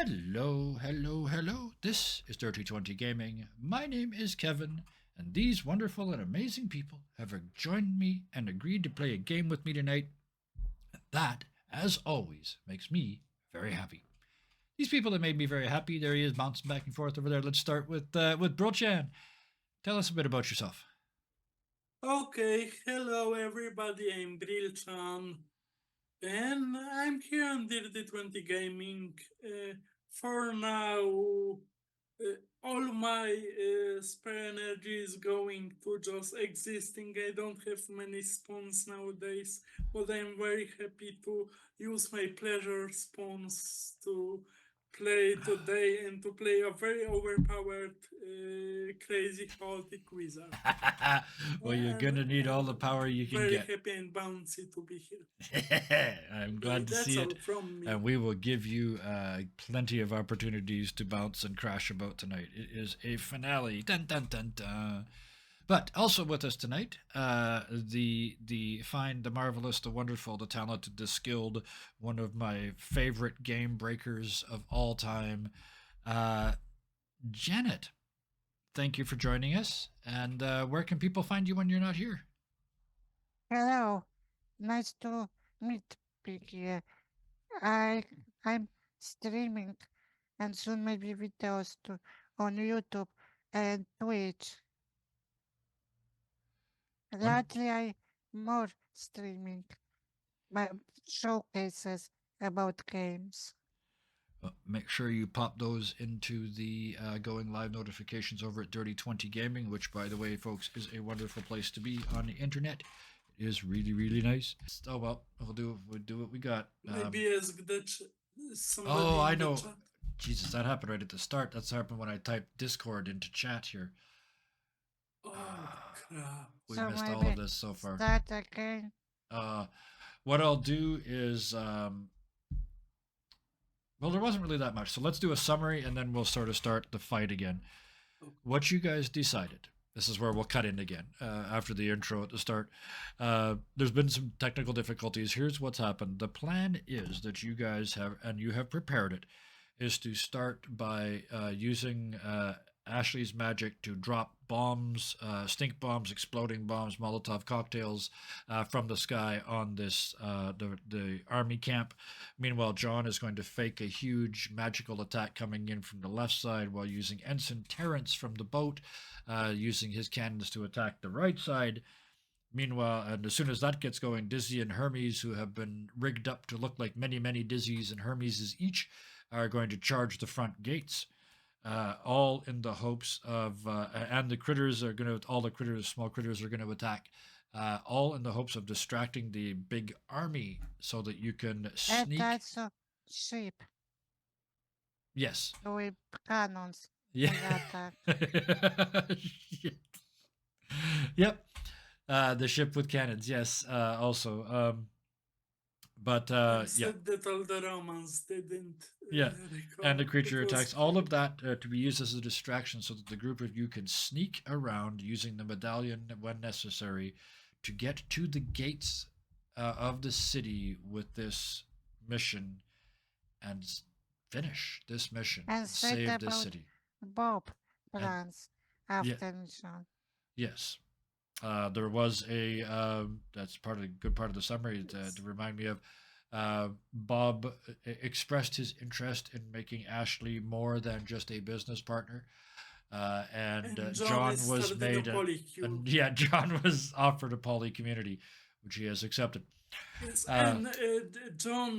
Hello, hello, hello. This is Dirty 20 Gaming. My name is Kevin, and these wonderful and amazing people have joined me and agreed to play a game with me tonight. And that, as always, makes me very happy. These people have made me very happy. There he is, bouncing back and forth over there. Let's start with Brochan. Tell us a bit about yourself. Okay, hello everybody, I'm Brilchan, and I'm here on Dirty 20 Gaming. For now, all my spare energy is going to just existing. I don't have many spawns nowadays, but I'm very happy to use my pleasure spawns to play today and to play a very overpowered, crazy chaotic wizard. Well, you're And gonna need all the I'm power you can very get. happy and bouncy to be here. I'm glad to That's see all it. from me. And we will give you plenty of opportunities to bounce and crash about tonight. It is a finale. Dun dun dun dun. But also with us tonight, the fine, the marvelous, the wonderful, the talented, the skilled, one of my favorite game breakers of all time, uh, Janet. Thank you for joining us. And where can people find you when you're not here? Hello, nice to meet Piggy. I I'm streaming and soon maybe videos to on YouTube and Twitch. One, Lately I more streaming my showcases about games. make sure you pop those into the going live notifications over at Dirty 20 Gaming, which, by the way, folks, is a wonderful place to be on the internet. It is really, really nice. Oh well, we'll do what we got. Maybe ask somebody Oh, I in the know. chat. Jesus, that happened right at the start. That's happened when I typed Discord into chat here. Oh crap. We So missed all of maybe this so far. start again. Uh, what I'll do is, well, there wasn't really that much. So let's do a summary and then we'll sort of start the fight again. Okay. What you guys decided. This is where we'll cut in again after the intro at the start. There's been some technical difficulties. Here's what's happened. The plan is that you guys have, and you have prepared it, is to start by using Ashley's magic to drop bombs, stink bombs, exploding bombs, Molotov cocktails from the sky on this the army camp. Meanwhile, John is going to fake a huge magical attack coming in from the left side while using Ensign Terrence from the boat, using his cannons to attack the right side. Meanwhile, and as soon as that gets going, Dizzy and Hermes, who have been rigged up to look like many, many Dizzies and Hermeses each, are going to charge the front gates. All in the hopes of, and the critters are going to, all the critters, small critters are going to attack, all in the hopes of distracting the big army so that you can And sneak. also sheep Yes. with cannons Yeah. and attack. Yep. The ship with cannons. Yes. Also. But yeah. Except that all the Romans didn't Yeah. record. And the creature It was attacks. All of that to be used as a distraction so that the group of you can sneak around using the medallion when necessary to get to the gates of the city with this mission and finish this mission And and said save the about city. Bob And plans yeah, after mission. yes. There was a that's part of the good part of the summary to remind me of. Bob expressed his interest in making Ashley more than just a business partner, and And John is was starting a made, polycule. yeah, John was offered a poly community, which he has accepted. Yes, and John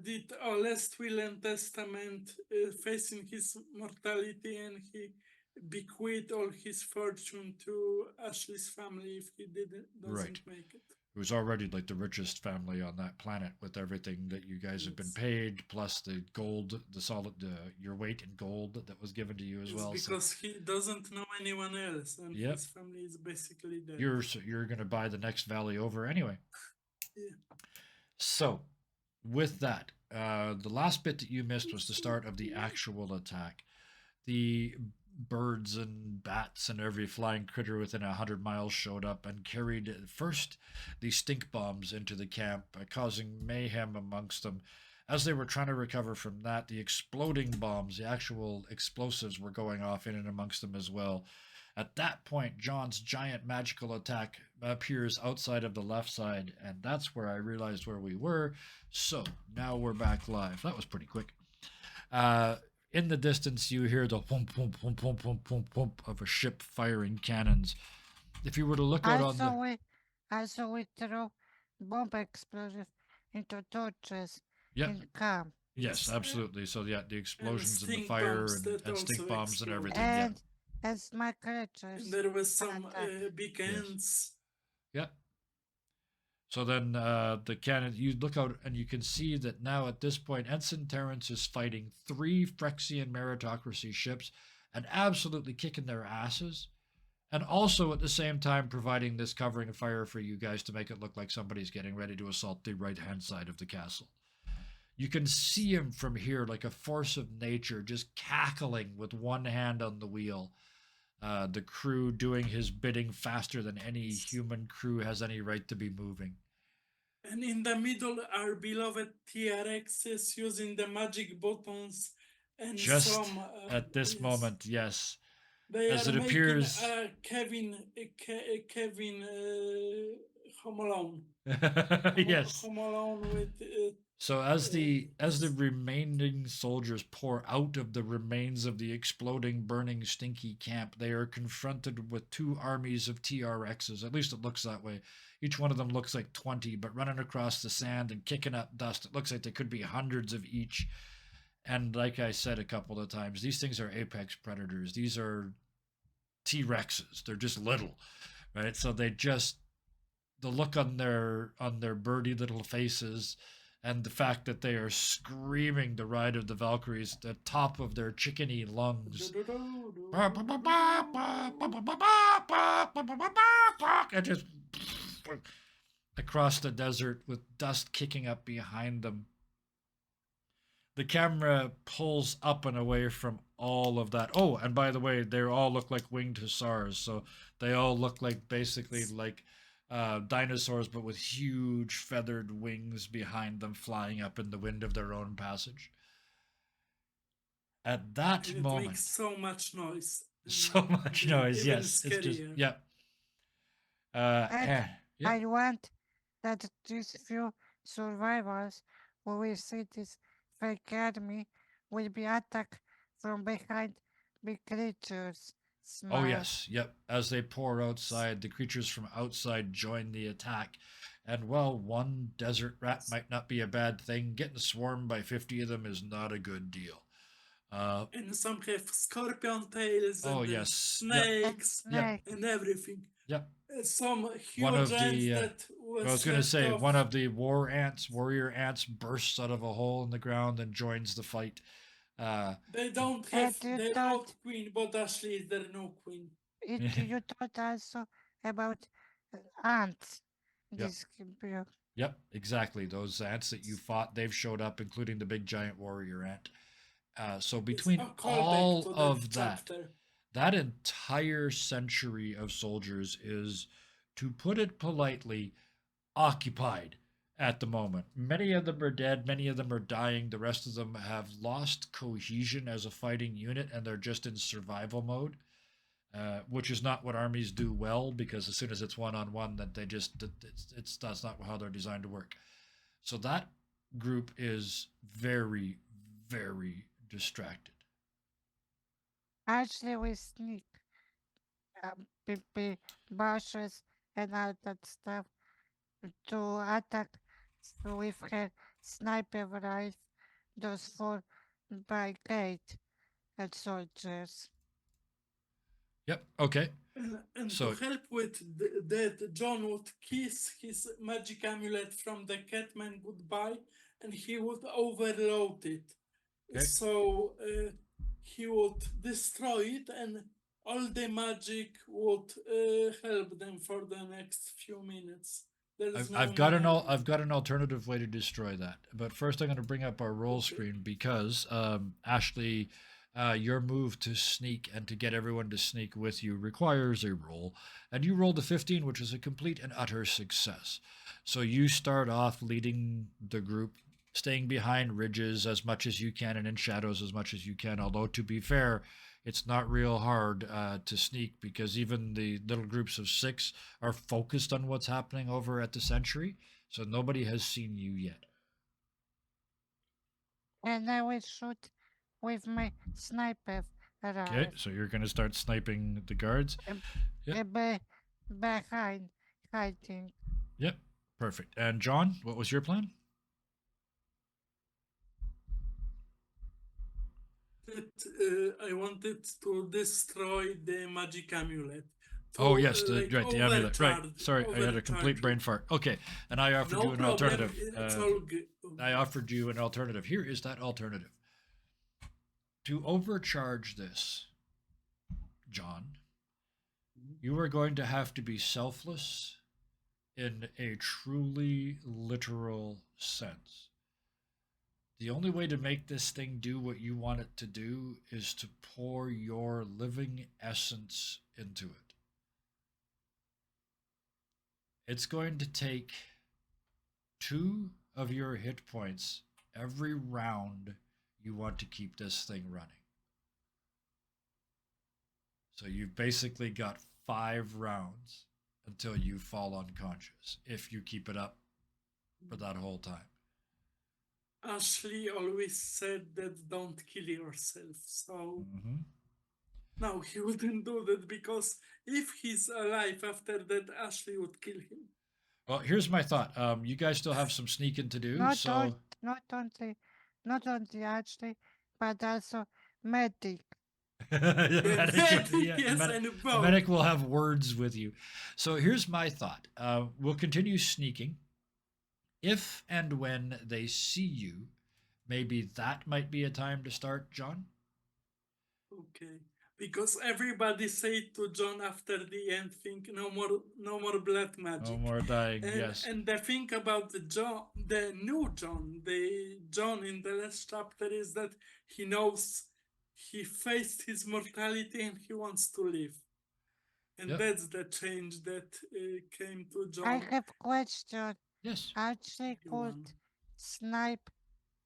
did a last will and testament facing his mortality, and he bequeathed all his fortune to Ashley's family if he Right. doesn't make it. It was already like the richest family on that planet with everything that you guys have been Yes. paid, plus the gold, the solid, your weight in gold that was given to you as It's well. because he doesn't know anyone else, and Yep. his family is basically dead. You're going to buy the next valley over anyway. Yeah. So, with that, the last bit that you missed was the start of the actual attack. The birds and bats and every flying critter within 100 miles showed up and carried first the stink bombs into the camp, causing mayhem amongst them. As they were trying to recover from that, the exploding bombs, the actual explosives, were going off in and amongst them as well. At that point, John's giant magical attack appears outside of the left side, and that's where I realized where we were. So now we're back live. That was pretty quick. In the distance, you hear the pump, pump, pump, pump, pump, pump, pump of a ship firing cannons. If you were to look out on the... Also we throw bomb explosives into torches Yep. in camp. Yes, absolutely. So yeah, the explosions and the stink fire bombs that and stink also bombs and explode. everything. Yeah. And my creatures. And there was some attack. big Yes. ants. Yeah. So then the cannon, you look out and you can see that now at this point, Ensign Terrence is fighting 3 Phyrexian meritocracy ships and absolutely kicking their asses. And also at the same time providing this covering fire for you guys to make it look like somebody's getting ready to assault the right-hand side of the castle. You can see him from here like a force of nature, just cackling with one hand on the wheel. The crew doing his bidding faster than any human crew has any right to be moving. And in the middle, our beloved TRXs using the magic buttons. And Just some, at this yes, moment, yes. they as are it making appears... Kevin Home Alone. Yes. Home Alone with... So as the remaining soldiers pour out of the remains of the exploding, burning, stinky camp, they are confronted with 2 armies of TRXs. At least it looks that way. Each one of them looks like 20, but running across the sand and kicking up dust. It looks like there could be hundreds of each. And like I said a couple of times, these things are apex predators. These are T-Rexes. They're just little, right? So they just... the look on their birdie little faces... and the fact that they are screaming the Ride of the Valkyries at the top of their chickeny lungs. And just across the desert with dust kicking up behind them. The camera pulls up and away from all of that. Oh, and by the way, they all look like winged hussars. So they all look like basically like dinosaurs, but with huge feathered wings behind them, flying up in the wind of their own passage. At that and moment, it makes so much noise. so much noise. Even Yes, it's just scarier. yeah. Yeah. I want that these few survivors who will see this fake army will be attacked from behind by creatures. Oh yes, yep. As they pour outside, the creatures from outside join the attack. And while one desert rat might not be a bad thing, getting swarmed by 50 of them is not a good deal. And some have scorpion tails Oh and yes, yep, snakes yep, and everything. yep. Some huge One of ants the, that was I was going to left say, off. one of the warrior ants bursts out of a hole in the ground and joins the fight. They don't And have you their thought- old queen, but Ashley is their new queen. You thought also about ants. Yep. This could be Yep, exactly. Those ants that you fought, they've showed up, including the big giant warrior ant. So between A callback all to of that, chapter. that entire century of soldiers is, to put it politely, occupied at the moment. Many of them are dead, many of them are dying, the rest of them have lost cohesion as a fighting unit, and they're just in survival mode, which is not what armies do well, because as soon as it's one-on-one, that they just, that's not how they're designed to work. So that group is very, very distracted. actually we sneak bushes and all that stuff to attack with her sniper rifle those 4 brigade and soldiers. Yep, okay. And So- to help with that, John would kiss his magic amulet from the Catman goodbye, and he would overload it. Okay. So he would destroy it, and all the magic would help them for the next few minutes. I've got an alternative way to destroy that. But first, I'm going to bring up our roll Okay. screen because Ashley, your move to sneak and to get everyone to sneak with you requires a roll, and you rolled a 15, which is a complete and utter success. So you start off leading the group staying behind ridges as much as you can and in shadows as much as you can. Although, to be fair, it's not real hard to sneak because even the little groups of six are focused on what's happening over at the Century. So nobody has seen you yet. And I will shoot with my sniper Okay, rifle. so you're going to start sniping the guards. Yep. Behind hiding. Yep, perfect. And John, what was your plan? That I wanted to destroy the magic amulet. Oh yes, the like, right, the amulet. Right. overcharge- Sorry, I had a complete overcharge brain it. fart. Okay, and I offered No you an problem. alternative. It's all good. I offered you an alternative. Here is that alternative. To overcharge this, John, you are going to have to be selfless in a truly literal sense. The only way to make this thing do what you want it to do is to pour your living essence into it. It's going to take 2 of your hit points every round you want to keep this thing running. So you've basically got 5 rounds until you fall unconscious if you keep it up for that whole time. Ashley always said that don't kill yourself. So no, he wouldn't do that because if he's alive after that, Ashley would kill him. Well, here's my thought. You guys still have some sneaking to do, Not so not only Ashley, but also medic. Medic, Yes, medic, and the both. medic will have words with you. So here's my thought. We'll continue sneaking. If and when they see you, maybe that might be a time to start, John. Okay. Because everybody said to John after the end thing, no more black magic. No more dying. And, Yes. and the thing about the new John, the John in the last chapter is that he knows he faced his mortality and he wants to live. And Yep. that's the change that came to John. I have question. Yes. Ashley could snipe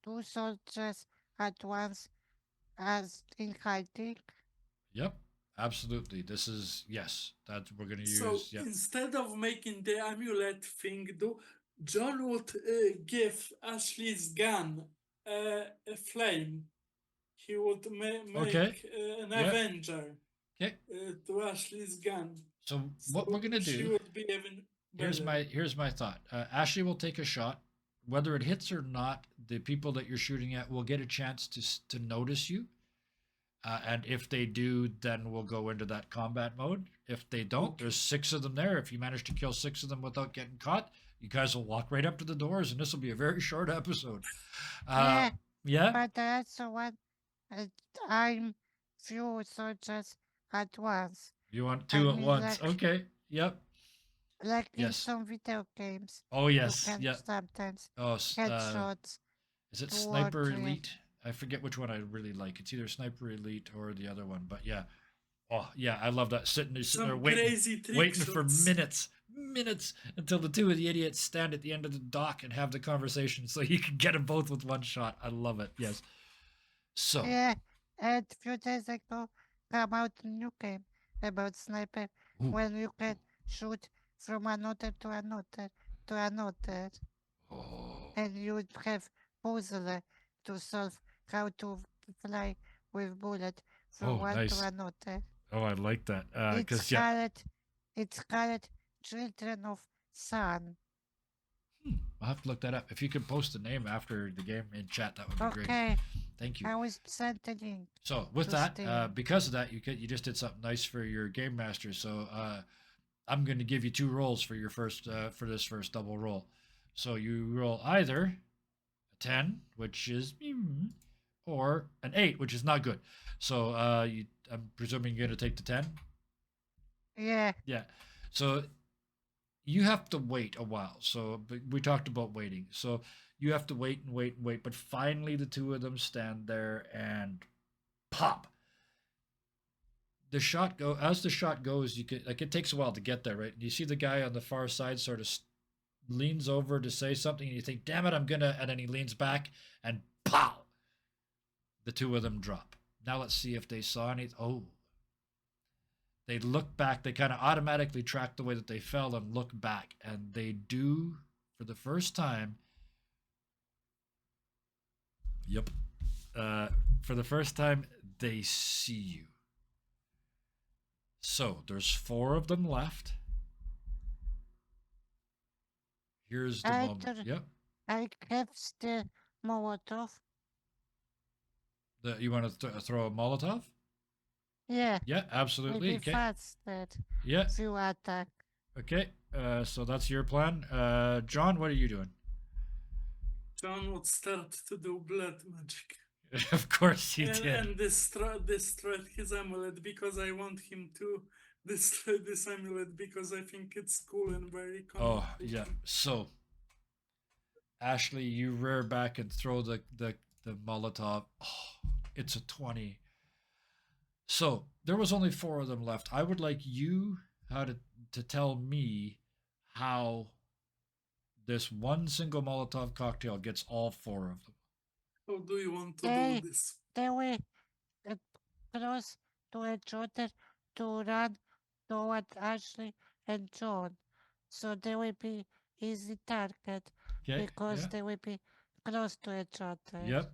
2 soldiers at once as in hiding. Yep. Absolutely. This is yes. That we're going to So use. Yep. instead of making the amulet thing do, John would give Ashley's gun a flame. He would make Okay. an Yep. Avenger Okay. to Ashley's gun. So what we're going to She do? would be even better. Here's my thought. Ashley will take a shot. Whether it hits or not, the people that you're shooting at will get a chance to notice you. And if they do, then we'll go into that combat mode. If they don't, there's 6 of them there. If you manage to kill 6 of them without getting caught, you guys will walk right up to the doors, and this will be a very short episode. Yeah. But I also want I'm few soldiers at once. You want 2 I at mean, once? like- Okay. Yep. Like in Yes. some video games. Oh yes. You can Yeah. sometimes Oh, headshots. is it 2 or Sniper 3. Elite? I forget which one I really like. It's either Sniper Elite or the other one. But yeah. Oh yeah, I love that. Sitting there Some waiting, crazy trick waiting for shots. minutes until the 2 of the idiots stand at the end of the dock and have the conversation, so you can get them both with one shot. I love it. Yes. So Yeah, and few days ago come out a new game about sniper Ooh. when you can shoot from another to another to another, oh, and you would have puzzle to solve how to fly with bullet from Oh, one nice. to another. oh, I like that. It's called Children of Sun. I'll have to look that up. If you could post the name after the game in chat, that would be great. Okay, Thank you. I will send the link. So with to that, Steam. because of that, you just did something nice for your game master. So I'm going to give you 2 rolls for your first for this first double roll. So you roll either a 10, which is, or an 8, which is not good. So I'm presuming you're going to take the 10. Yeah, Yeah. So you have to wait a while. So we talked about waiting. So you have to wait and wait and wait. But finally, the 2 of them stand there and pop. As the shot goes, you can, like, it takes a while to get there, right? And you see the guy on the far side sort of leans over to say something, and you think, "Damn it, I'm gonna," and then he leans back, and pow! The two of them drop. Now let's see if they saw anything. Oh, they look back. They kind of automatically track the way that they fell and look back, and they do for the first time. Yep. For the first time, they see you. So there's four of them left. Here's the I moment. tur- Yep. I kept the Molotov. You want to throw a Molotov? Yeah, Yeah, absolutely. maybe Okay. fast that Yeah. few attack. Okay. So that's your plan. John, what are you doing? John would start to do blood magic Of course he and, did. and destroy his amulet because I want him to destroy this amulet because I think it's cool and very cool. Oh yeah. So Ashley, you rear back and throw the Molotov. Oh, it's a 20. So there was only four of them left. I would like you how to tell me how this one single Molotov cocktail gets all four of them. How do you want to do They this? they were uh, close to each other to run toward Ashley and John, so they will be easy target Okay. because Yeah. they will be close to each other. Yep.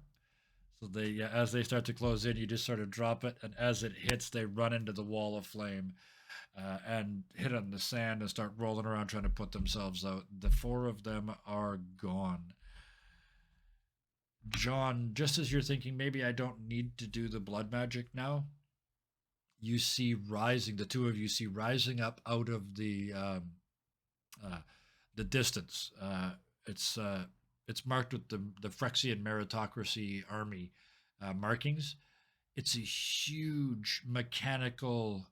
So they, yeah, as they start to close in, you just sort of drop it, and as it hits, they run into the wall of flame and hit on the sand and start rolling around trying to put themselves out. The four of them are gone. John, just as you're thinking, maybe I don't need to do the blood magic now, you see rising, the two of you see rising up out of uh, the distance. It's marked with the Phyrexian meritocracy army markings. It's a huge mechanical.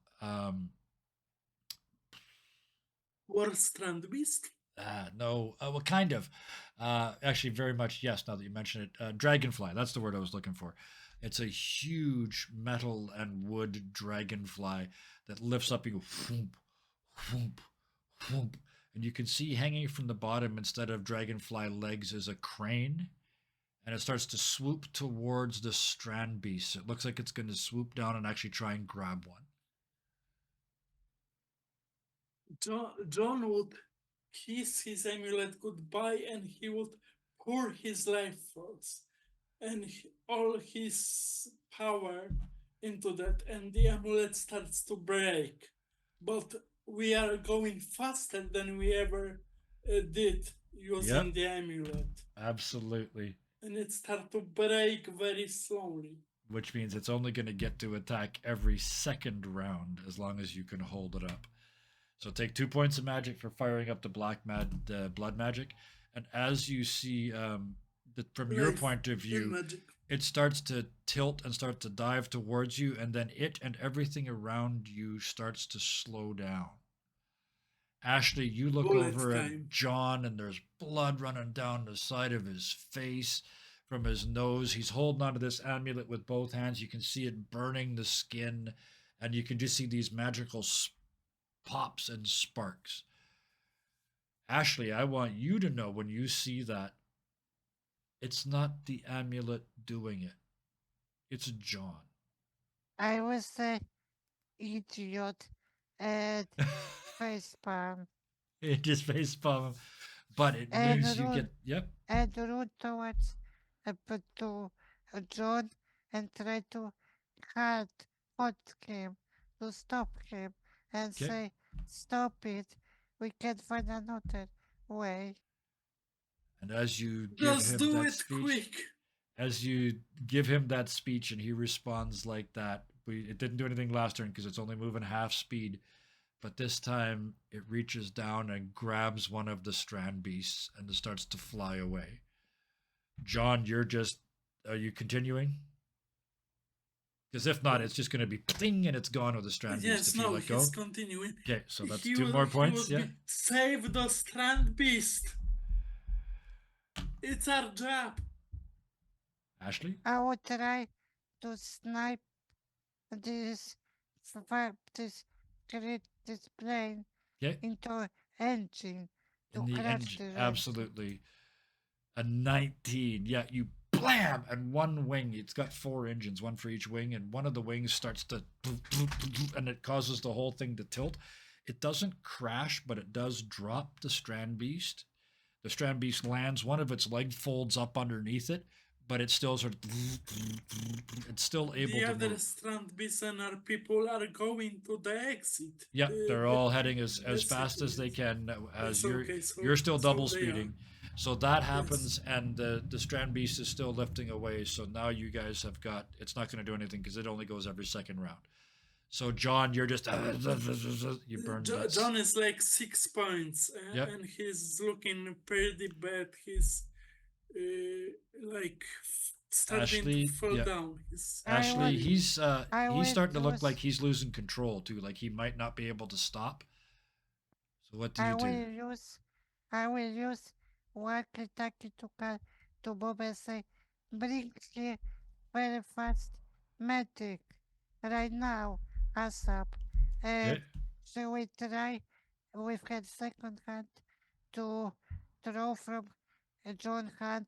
War Strand Beast? No, well, kind of. Actually, very much yes. Now that you mention it, dragonfly. That's the word I was looking for. It's a huge metal and wood dragonfly that lifts up. You go whoomp, whoomp, whoomp, and you can see hanging from the bottom instead of dragonfly legs is a crane, and it starts to swoop towards the strand beast. It looks like it's going to swoop down and actually try and grab one. John would kiss his amulet goodbye and he would pour his life force and all his power into that, and the amulet starts to break. But we are going faster than we ever did using the amulet. Absolutely. And it starts to break very slowly. Which means it's only going to get to attack every second round as long as you can hold it up. So take 2 points of magic for firing up the blood magic, and as you see, from your point of view, it starts to tilt and start to dive towards you, and then it and everything around you starts to slow down. Ashley, you look over at John, and there's blood running down the side of his face from his nose. He's holding onto this amulet with both hands. You can see it burning the skin, and you can just see these magical pops and sparks. Ashley, I want you to know when you see that, it's not the amulet doing it. It's John. I was the idiot and facepalm. It just facepalm him. But it And means you get, yep. And run towards to John and try to hurt him, to stop him, and say, "Stop it! We can find another way." And as you give him that speech, quick. As you give him that speech, and he responds like that. It didn't do anything last turn because it's only moving half speed. But this time, it reaches down and grabs one of the strand beasts and it starts to fly away. John, are you continuing? Because if not, it's just going to be ping and it's gone with the strand beast if you let go. He's continuing. Okay, so that's 2 more points. Yeah. Save the strand beast. It's our job. Ashley? I will try to snipe this this plane into engine in to the crash engine. the engine. Absolutely. A 19. Yeah, you blam, and one wing. It's got four engines, one for each wing, and one of the wings starts to, and it causes the whole thing to tilt. It doesn't crash, but it does drop the Strand Beast. The Strand Beast lands, one of its legs folds up underneath it, but it's still sort of, it's still able The to other move. strand listener people are going to the exit. Yep, they're all heading as Yes, fast as they can as yes, okay, so you're still double they are. speeding. So that Yes. happens, and the Strand Beast is still lifting away. So now you guys have got, it's not going to do anything because it only goes every second round. So John, you're just you burn that. John is like 6 points, Yep. and he's looking pretty bad. He's like starting to Ashley, fall yep. down. He's I will, Ashley, I he's will starting to look like use, he's losing control too. Like he might not be able to stop. So what do I you will do? use, I will use walkie-talkie to Bob and say, bring here very fast medic right now, ASAP. Okay. And so we try with her second hand to throw from John hand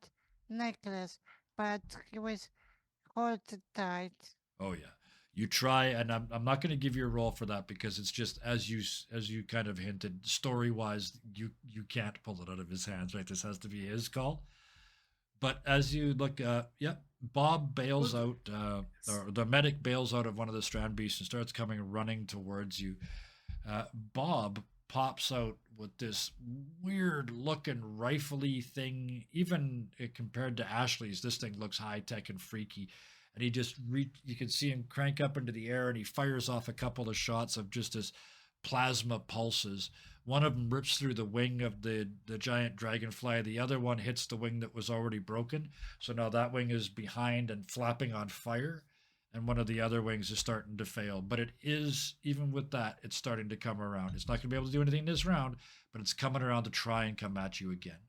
necklace, but he was hold tight. Oh yeah. You try, and I'm not going to give you a roll for that because it's just as you kind of hinted, story wise, you can't pull it out of his hands, right? This has to be his call. But as you look, yep, Bob bails good. out, or the medic bails out of one of the Strand Beasts and starts coming running towards you. Bob pops out with this weird looking rifly thing. Even compared to Ashley's, this thing looks high tech and freaky. And he just you can see him crank up into the air, and he fires off a couple of shots of just this plasma pulses. One of them rips through the wing of the giant dragonfly. The other one hits the wing that was already broken. So now that wing is behind and flapping on fire, and one of the other wings is starting to fail. But it is, even with that, it's starting to come around. It's not going to be able to do anything this round, but it's coming around to try and come at you again.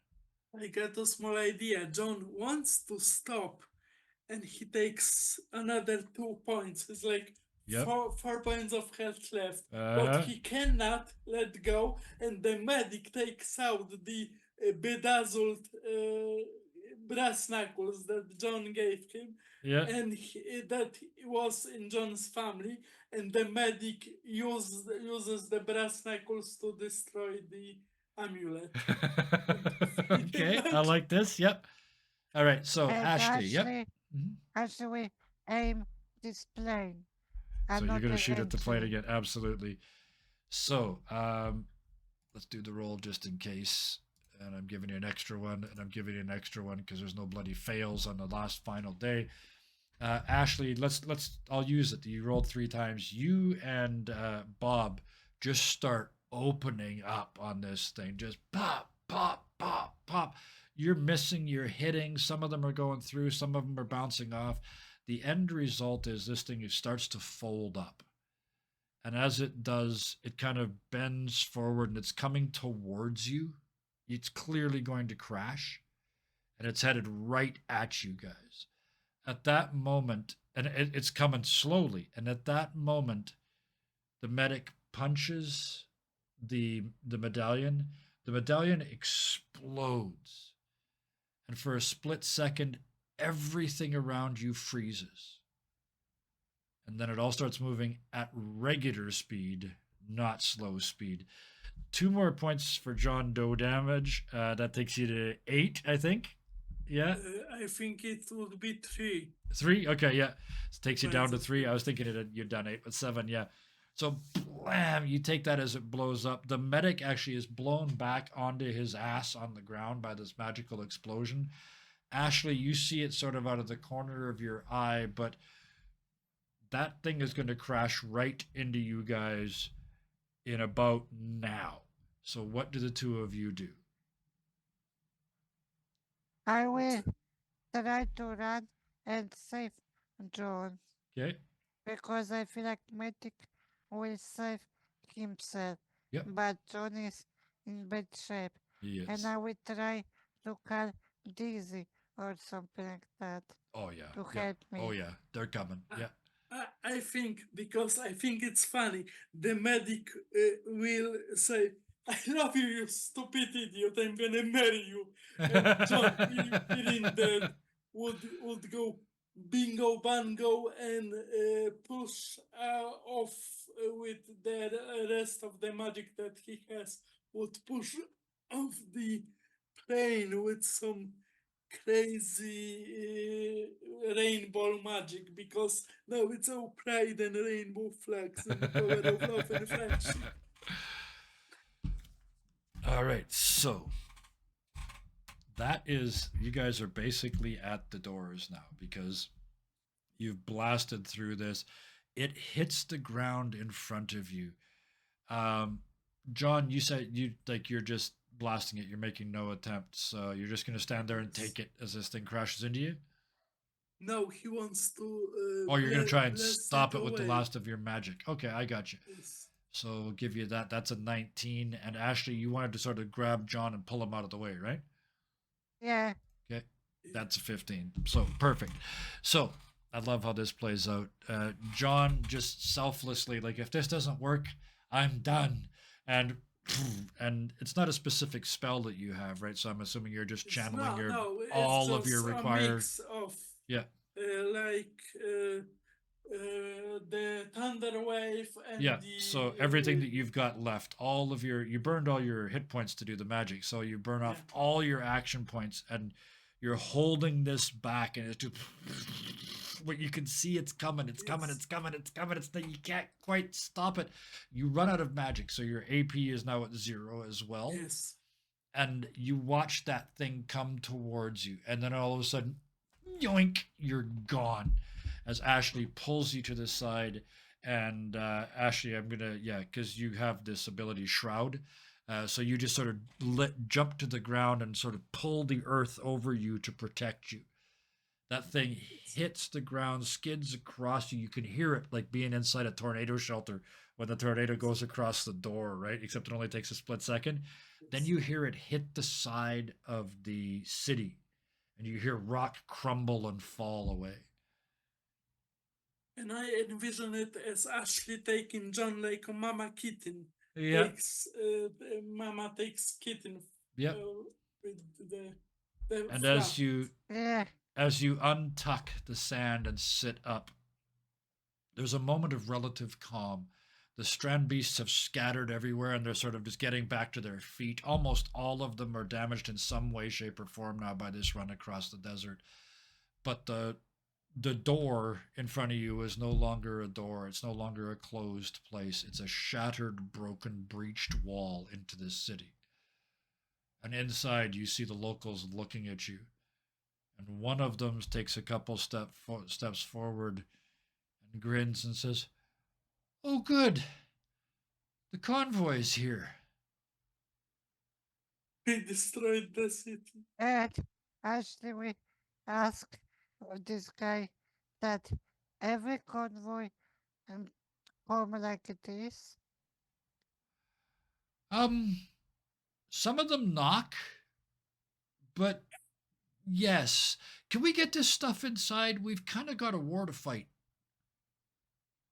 I got a small idea. John wants to stop, and he takes another 2 points. It's like Yep. 4 points of health left, Uh-huh. but he cannot let go. And the medic takes out the bedazzled brass knuckles that John gave him, Yeah. and that was in John's family. And the medic uses the brass knuckles to destroy the amulet. Okay, I like this. Yep. All right, so And Ashley, yep. Ashley aim this plane. So you're going to Another shoot at the plane entry. again. Absolutely. So let's do the roll just in case. And I'm giving you an extra one, and I'm giving you an extra one because there's no bloody fails on the last final day. Ashley, I'll use it. You rolled 3 times. You and Bob just start opening up on this thing. Just pop, pop, pop, pop. You're missing, you're hitting. Some of them are going through, some of them are bouncing off. The end result is this thing starts to fold up. And as it does, it kind of bends forward and it's coming towards you. It's clearly going to crash, and it's headed right at you guys. At that moment, and it's coming slowly, and at that moment, the medic punches the medallion. The medallion explodes, and for a split second, everything around you freezes. And then it all starts moving at regular speed, not slow speed. 2 more points for John Doe damage. That takes you to 8, I think. Yeah. I think it would be 3. 3? Okay, yeah. It takes you down to Points of 3. I was thinking you'd done 8, but 7, yeah. So, blam, you take that as it blows up. The medic actually is blown back onto his ass on the ground by this magical explosion. Ashley, you see it sort of out of the corner of your eye, but that thing is going to crash right into you guys in about now. So, what do the two of you do? I will try to run and save John Okay. because I feel like Medic will save himself. Yep. But John is in bad shape. He And is. I will try to call Dizzy or something like that Oh yeah. to Yeah. help me. Oh yeah. They're coming. Yeah. I think, because I think it's funny, the medic will say, I love you, you stupid idiot. I'm gonna marry you. And John, feeling that would go bingo bango and push off with the rest of the magic that he has. Would push off the plane with some crazy rainbow magic, because now it's all pride and rainbow flags and the power of love and friendship. All right, so that is, you guys are basically at the doors now because you've blasted through this. It hits the ground in front of you. Um, John, you said you're just blasting it. You're making no attempts. You're just going to stand there and take it as this thing crashes into you. No, he wants to. Or you're going to try and blast stop it with the away. last of your magic. Okay, I got you. Yes. So we'll give you that. That's a 19. And Ashley, you wanted to sort of grab John and pull him out of the way, right? Yeah. Okay, that's a 15. So perfect. So I love how this plays out. John just selflessly, like, if this doesn't work, I'm done. And it's not a specific spell that you have, right? So I'm assuming you're just channeling it's all of just your a required. mix of Yeah. The thunder wave and Yeah. the So everything that you've got left, all of you burned all your hit points to do the magic. So you burn off all your action points and you're holding this back, and it's just what you can see. It's coming. It's coming. It's coming. It's coming. You can't quite stop it. You run out of magic, so your AP is now at 0 as well. Yes. And you watch that thing come towards you, and then all of a sudden, yoink! You're gone. As Ashley pulls you to the side, and Ashley, I'm gonna because you have this ability Shroud. So you just sort of jump to the ground and sort of pull the earth over you to protect you. That thing hits the ground, skids across you. You can hear it like being inside a tornado shelter when the tornado goes across the door, right? Except it only takes a split second. Then you hear it hit the side of the city, and you hear rock crumble and fall away. And I envision it as Ashley taking John like a mama kitten. Yeah. Mama takes kitten. Yep. With the and flap. as you untuck the sand and sit up, there's a moment of relative calm. The strand beasts have scattered everywhere, and they're sort of just getting back to their feet. Almost all of them are damaged in some way, shape, or form now by this run across the desert. But the door in front of you is no longer a door. It's no longer a closed place. It's a shattered, broken, breached wall into this city. And inside, you see the locals looking at you. And one of them takes a couple steps forward and grins and says, "Oh, good. The convoy's here." We destroyed the city. And actually, we asked this guy that every convoy come like it is. Some of them knock, but yes. Can we get this stuff inside? We've kind of got a war to fight.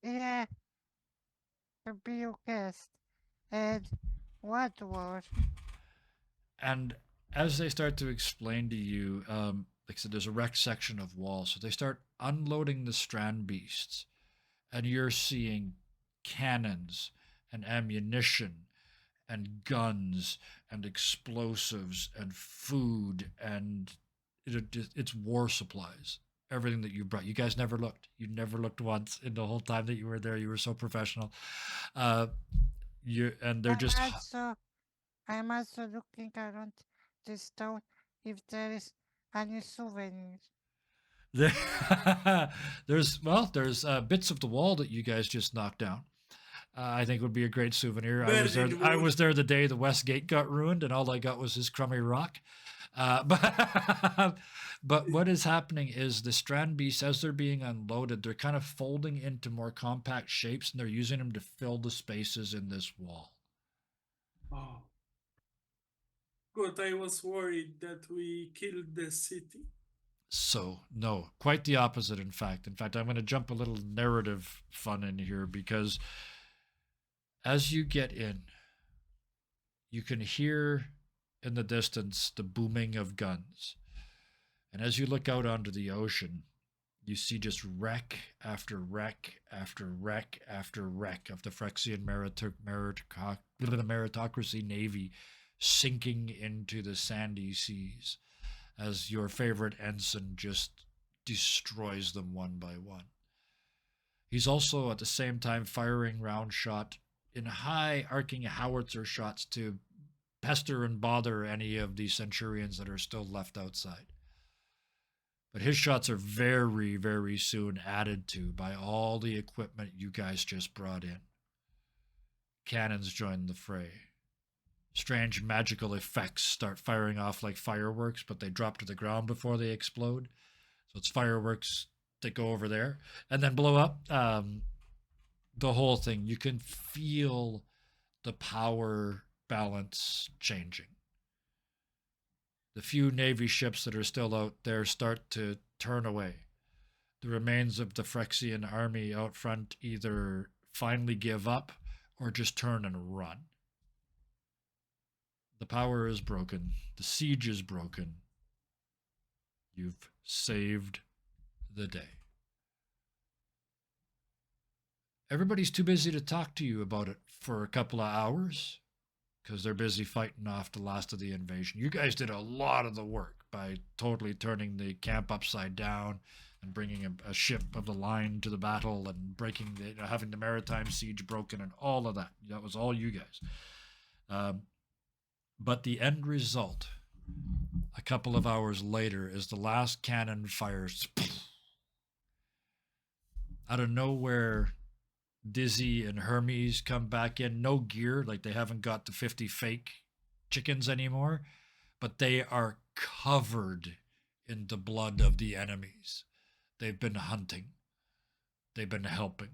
Yeah. Be your guest. And what war? And as they start to explain to you, like I said, there's a wrecked section of wall. So they start unloading the strand beasts, and you're seeing cannons and ammunition and guns and explosives and food, and it's war supplies. Everything that you brought. You guys never looked. You never looked once in the whole time that you were there. You were so professional. And they're just. I'm also looking around this town if there is any souvenirs. There's bits of the wall that you guys just knocked down. I think would be a great souvenir. I was there the day the West Gate got ruined, and all I got was this crummy rock. But what is happening is the strand beasts, as they're being unloaded, they're kind of folding into more compact shapes, and they're using them to fill the spaces in this wall. Oh. Good, I was worried that we killed the city. So, no, quite the opposite, in fact. I'm going to jump a little narrative fun in here, because as you get in, you can hear in the distance the booming of guns. And as you look out onto the ocean, you see just wreck after wreck after wreck after wreck of the Phyrexian meritocracy navy sinking into the sandy seas as your favorite ensign just destroys them one by one. He's also at the same time firing round shot in high arcing howitzer shots to pester and bother any of the centurions that are still left outside. But his shots are very, very soon added to by all the equipment you guys just brought in. Cannons join the fray. Strange magical effects start firing off like fireworks, but they drop to the ground before they explode. So it's fireworks that go over there and then blow up. The whole thing, you can feel the power balance changing. The few Navy ships that are still out there start to turn away. The remains of the Phyrexian army out front either finally give up or just turn and run. The power is broken. The siege is broken. You've saved the day. Everybody's too busy to talk to you about it for a couple of hours because they're busy fighting off the last of the invasion. You guys did a lot of the work by totally turning the camp upside down and bringing a ship of the line to the battle and having the maritime siege broken and all of that. That was all you guys. But the end result, a couple of hours later, is the last cannon fires. Out of nowhere, Dizzy and Hermes come back in. No gear, like they haven't got the 50 fake chickens anymore, but they are covered in the blood of the enemies. They've been hunting. They've been helping.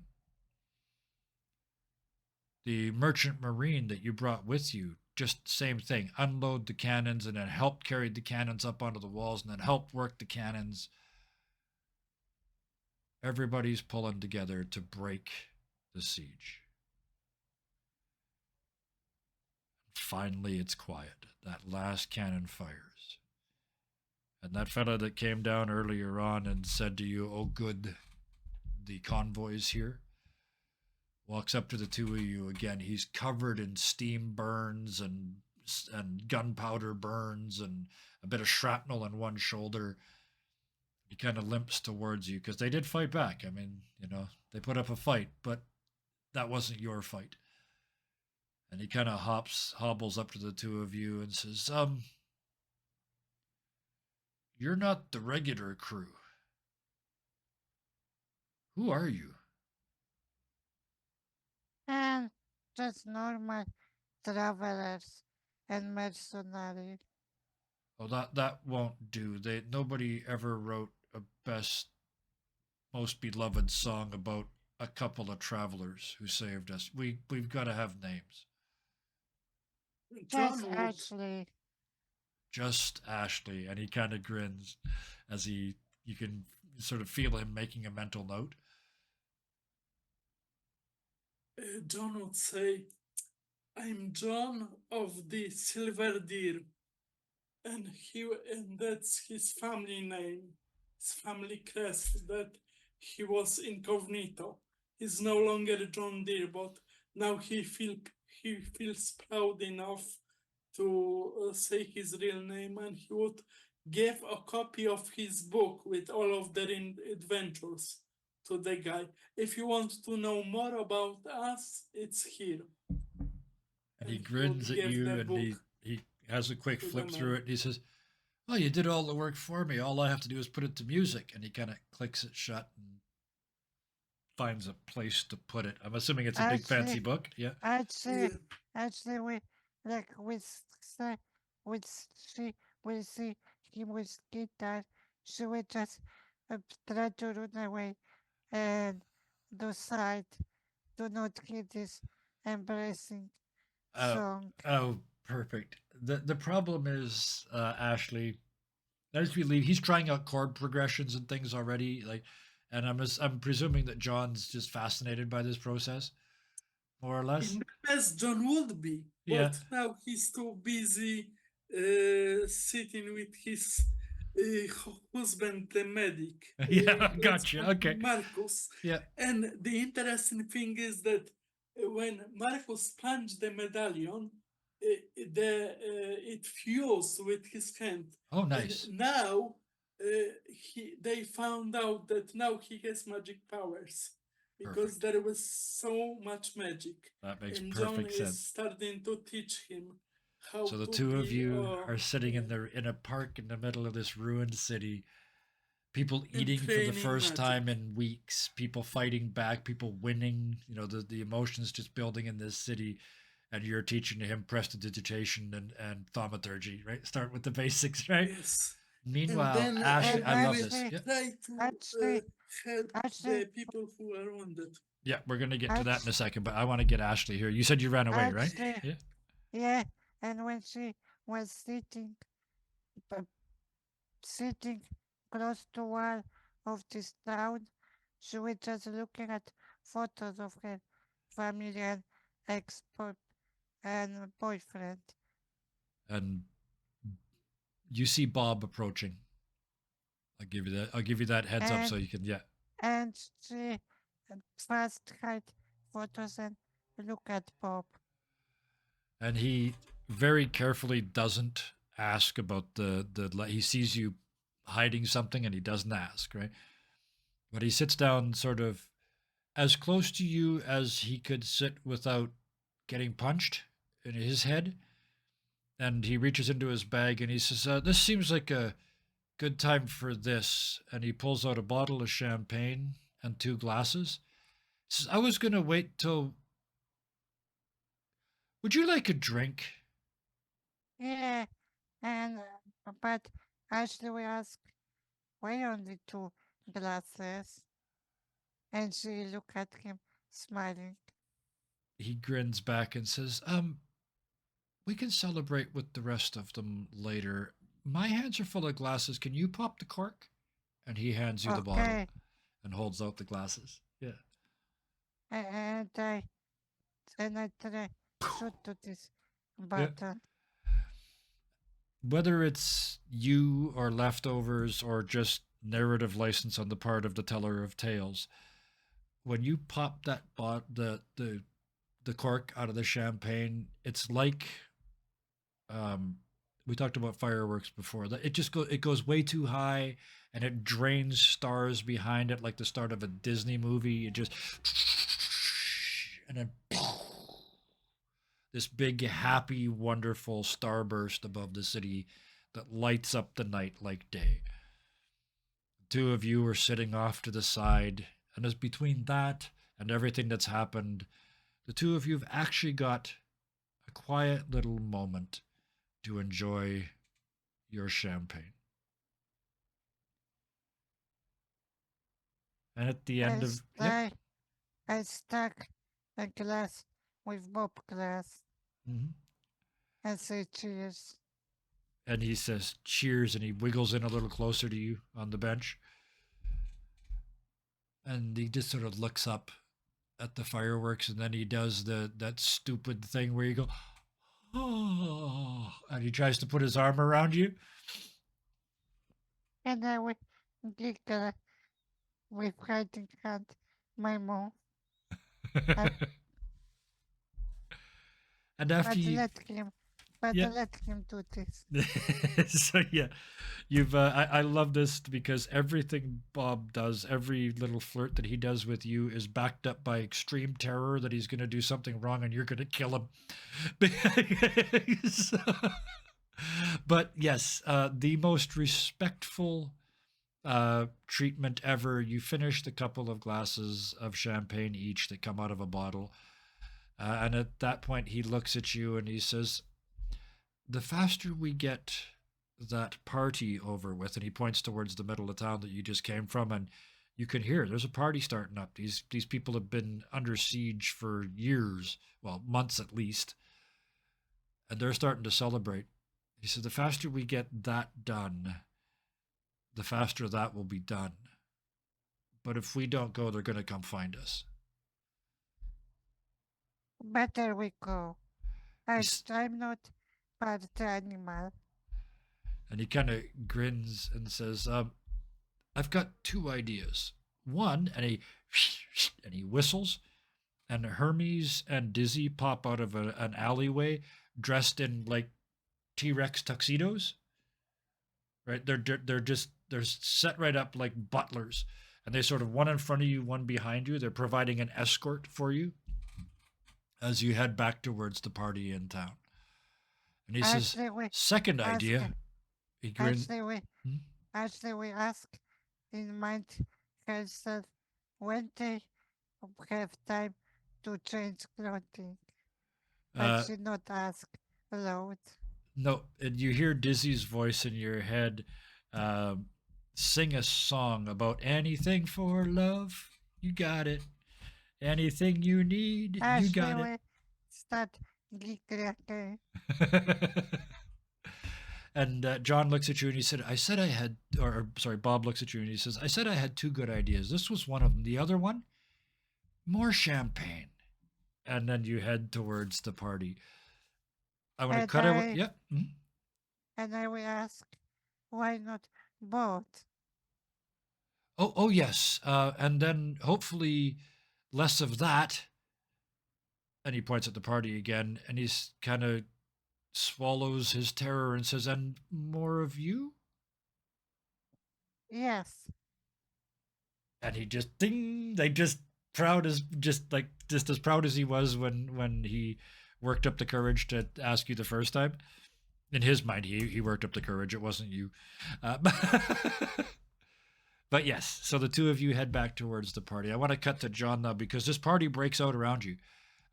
The merchant marine that you brought with you, just same thing. Unload the cannons and then help carry the cannons up onto the walls and then help work the cannons. Everybody's pulling together to break the siege. Finally, it's quiet. That last cannon fires. And that fella that came down earlier on and said to you, "Oh, good, the convoy's here," walks up to the two of you again. He's covered in steam burns and gunpowder burns and a bit of shrapnel on one shoulder. He kind of limps towards you because they did fight back. I mean, they put up a fight, but that wasn't your fight. And he kind of hobbles up to the two of you and says, "You're not the regular crew. Who are you?" And just normal travelers and mercenaries. Oh, that won't do. Nobody ever wrote a best, most beloved song about a couple of travelers who saved us. We've got to have names. Just John would. Ashley. Just Ashley, and he kind of grins as you can sort of feel him making a mental note. John would say, "I'm John of the Silver Deer," and that's his family name, his family crest. That he was incognito. He's no longer John Deere, but now he feels proud enough to say his real name, and he would give a copy of his book with all of their adventures to the guy. "If you want to know more about us, it's here." And he And grins would at give you, the and book he has a quick to the flip through man. it, and he says, "Oh, you did all the work for me. All I have to do is put it to music." And he kind of clicks it shut and finds a place to put it. I'm assuming it's a big fancy Actually, book. Yeah. actually, Yeah. actually, she will see him with guitar. She will just try to run away and decide do not hear this embracing Oh, song. oh, perfect. The problem is, Ashley, as we leave, he's trying out chord progressions and things already. And I'm presuming that John's just fascinated by this process, more or less. as John would be, Yeah. but now he's too busy sitting with his husband, the medic. Yeah, Let's gotcha. call Okay. him Marcus. Yeah. And the interesting thing is that when Marcus punched the medallion, it fused with his hand. Oh, And nice. now they found out that now he has magic powers because Perfect. there was so much magic. That makes And John perfect is sense. starting to teach him how So the to two of be you are sitting in a park in the middle of this ruined city. People and eating for the training first magic. time in weeks. People fighting back. People winning. You know, the emotions just building in this city. And you're teaching him prestidigitation and thaumaturgy, right? Start with the basics, right? Yes. And Meanwhile, then Ashley, And I we love will this. actually, Yep. try to actually, help actually, the people who are wounded. Yeah, we're gonna get to that in a actually, second, but I want to get Ashley here. You said you ran away, right? actually, Yeah. yeah. And when she was b- sitting close to one of this town, she was just looking at photos of her family and ex and boyfriend. And you see Bob approaching. I'll give you that heads up so And you can, yeah. and she fast hide photos and look at Bob. And he very carefully doesn't ask about he sees you hiding something and he doesn't ask, right? But he sits down sort of as close to you as he could sit without getting punched in his head. And he reaches into his bag and he says, "This seems like a good time for this." And he pulls out a bottle of champagne and two glasses. He says, "I was going to wait till. Would you like a drink?" Yeah, and but Ashley will ask, why only two glasses? And she look at him, smiling. He grins back and says, we can celebrate with the rest of them later. My hands are full of glasses. Can you pop the cork?" And he hands you the bottle Okay, and holds out the glasses. Yeah. and I try shoot to this Yeah. button. Whether it's you or leftovers or just narrative license on the part of the teller of tales, when you pop the cork out of the champagne, it's like um, we talked about fireworks before. It goes way too high and it drains stars behind it like the start of a Disney movie. It just and then this big happy wonderful starburst above the city that lights up the night like day. The two of you are sitting off to the side, and as between that and everything that's happened, the two of you have actually got a quiet little moment to enjoy your champagne. And at the end of yep, I stuck a glass with Bob glass mhm. and say cheers. And he says cheers, and he wiggles in a little closer to you on the bench, and he just sort of looks up at the fireworks, and then he does that stupid thing where you go, oh, and he tries to put his arm around you. And I will giggle with hiding hand my mouth. And after But you, yeah. let him do this. So yeah, I love this because everything Bob does, every little flirt that he does with you is backed up by extreme terror that he's going to do something wrong and you're going to kill him. So- but yes, the most respectful treatment ever. You finished a couple of glasses of champagne each that come out of a bottle. And at that point, he looks at you and he says, "The faster we get that party over with," and he points towards the middle of town that you just came from, and you can hear there's a party starting up. These people have been under siege for years, well, months at least, and they're starting to celebrate. He said, "The faster we get that done, the faster that will be done. But if we don't go, they're going to come find us." better we go. I'm, He's, I'm not part animal. and he kind of grins and says, I've got two ideas. One, and he whistles, and Hermes and Dizzy pop out of an alleyway dressed in like T-Rex tuxedos. Right, they're set right up like butlers, and they sort of one in front of you, one behind you. They're providing an escort for you as you head back towards the party in town. And he says, Actually, we second ask. idea. He grins. Actually, we Hmm? actually we ask in mind herself when they have time to change clothing. I Uh, should not ask aloud. no, and you hear Dizzy's voice in your head um, sing a song about anything for love. You got it. Anything you need, you Actually, got it. we start giggling. And John looks at you and he said, I said I had, or sorry, Bob looks at you and he says, I said I had two good ideas. This was one of them. The other one, more champagne. And then you head towards the party. I want to And cut over. I Yep. Mhm. and I will ask, why not both? Oh, yes. And then hopefully less of that. And he points at the party again and he's kind of swallows his terror and says, and more of you? Yes. And he just ding, they just proud as just as proud as he was when he worked up the courage to ask you the first time. In his mind, he worked up the courage. It wasn't you. But yes, so the two of you head back towards the party. I want to cut to John now because this party breaks out around you.